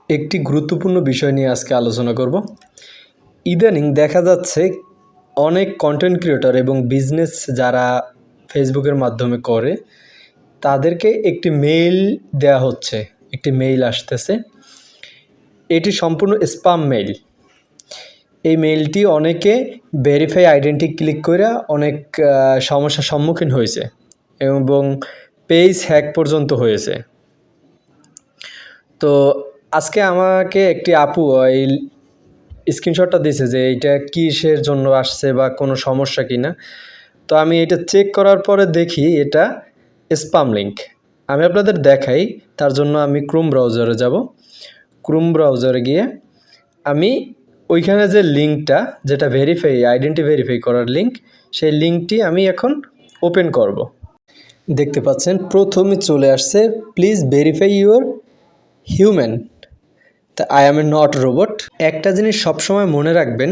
একটি গুরুত্বপূর্ণ বিষয় নিয়ে আজকে আলোচনা করব। ইদানিং দেখা যাচ্ছে অনেক কন্টেন্ট ক্রিয়েটর এবং বিজনেস যারা ফেসবুকের মাধ্যমে করে তাদেরকে একটি মেইল দেওয়া হচ্ছে, একটি মেইল আসতেছে। এটি সম্পূর্ণ স্প্যাম মেইল। এই মেইলটি অনেকে ভেরিফাই আইডেন্টি ক্লিক করে অনেক সমস্যার সম্মুখীন হয়েছে এবং পেজ হ্যাক পর্যন্ত হয়েছে। তো আজকে আমাকে একটি আপু এই স্ক্রিনশটটা দিয়েছে যে এইটা কিসের জন্য আসছে বা কোনো সমস্যা কি না। তো আমি এটা চেক করার পরে দেখি এটা স্প্যাম লিঙ্ক। আমি আপনাদের দেখাই, তার জন্য আমি ক্রোম ব্রাউজারে যাব। ক্রোম ব্রাউজারে গিয়ে আমি ওইখানে যে লিঙ্কটা, যেটা আইডেন্টি ভেরিফাই করার লিঙ্ক, সেই লিঙ্কটি আমি এখন ওপেন করব। দেখতে পাচ্ছেন প্রথমে চলে আসছে প্লিজ ভেরিফাই ইউর হিউম্যান, তা I am a not robot. একটা জিনিস সবসময় মনে রাখবেন,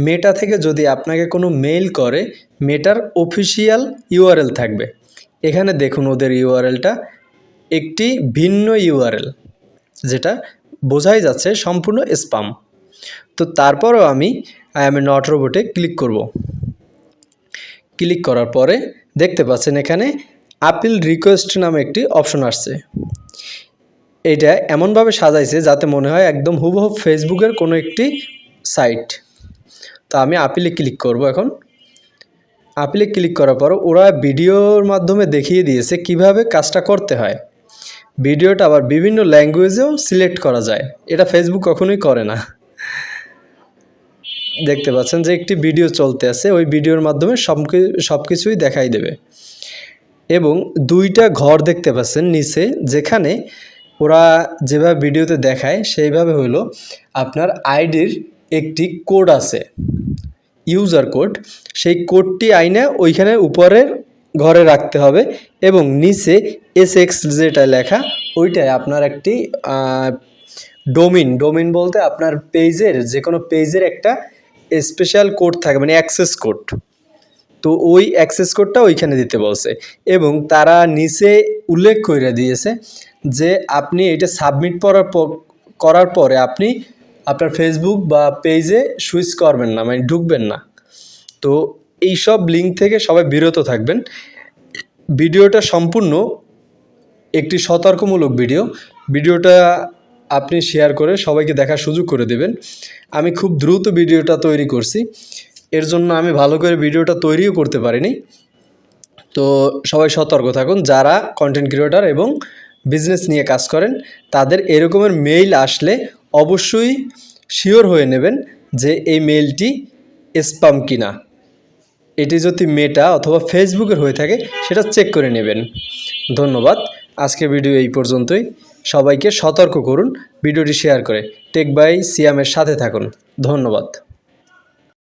মেটা থেকে যদি আপনাকে কোনো মেইল করে, মেটার অফিসিয়াল ইউআরএল থাকবে। এখানে দেখুন ওদের ইউআরএলটা একটি ভিন্ন ইউআরএল, যেটা বোঝাই যাচ্ছে সম্পূর্ণ স্প্যাম। তো তারপরও আমি আই অ্যাম এ নট রোবটে ক্লিক করব। ক্লিক করার পরে দেখতে পাচ্ছেন এখানে আপিল রিকোয়েস্ট নামে একটি অপশন আসছে। এটা এমনভাবে সাজাইছে যাতে মনে হয় একদম হুবহু ফেসবুকের কোনো একটি সাইট। তো আমি আপিলে ক্লিক করব। এখন আপিলে ক্লিক করার পর ওরা ভিডিওর মাধ্যমে দেখিয়ে দিয়েছে কিভাবে কাজটা করতে হয়। ভিডিওটা আবার বিভিন্ন ল্যাঙ্গুয়েজেও সিলেক্ট করা যায়, এটা ফেসবুক কখনোই করে না। দেখতে পাচ্ছেন যে একটি ভিডিও চলতে আছে, ওই ভিডিওর মাধ্যমে সব কিছুই দেখাই দেবে। এবং দুইটা ঘর দেখতে পাচ্ছেন নিচে, যেখানে ওরা যেভাবে ভিডিওতে দেখায় সেইভাবে হলো আপনার আইডির একটি কোড আছে, ইউজার কোড। সেই কোডটি আইনে ওইখানে উপরের ঘরে রাখতে হবে এবং নিচে SX যেটা লেখা ওইটায় আপনার একটি ডোমিন বলতে আপনার পেজের যে কোনো পেজের একটা স্পেশাল কোড থাকে, মানে অ্যাক্সেস কোড। তো ওই অ্যাক্সেস কোডটা ওইখানে দিতে বলছে এবং তারা নিচে উল্লেখ করে দিয়েছে যে আপনি এটা সাবমিট করার পরে আপনি আপনার ফেসবুক বা পেজে সুইচ করবেন না, মানে ঢুকবেন না। তো এইসব লিঙ্ক থেকে সবাই বিরত থাকবেন। ভিডিওটা সম্পূর্ণ একটি সতর্কমূলক ভিডিওটা আপনি শেয়ার করে সবাইকে দেখার সুযোগ করে দেবেন। আমি খুব দ্রুত ভিডিওটা তৈরি করছি, এর জন্য আমি ভালো করে ভিডিওটা তৈরিও করতে পারিনি। তো সবাই সতর্ক থাকুন, যারা কন্টেন্ট ক্রিয়েটর এবং বিজনেস নিয়ে কাজ করেন তাদের এরকমের মেইল আসলে অবশ্যই শিওর হয়ে নেবেন যে এই মেইলটি স্প্যাম কিনা। এটি যদি মেটা অথবা ফেসবুকের হয়ে থাকে সেটা চেক করে নেবেন। ধন্যবাদ। আজকের ভিডিও এই পর্যন্তই। সবাইকে সতর্ক করুন ভিডিওটি শেয়ার করে। টেক বাই সিয়ামের সাথে থাকুন। ধন্যবাদ।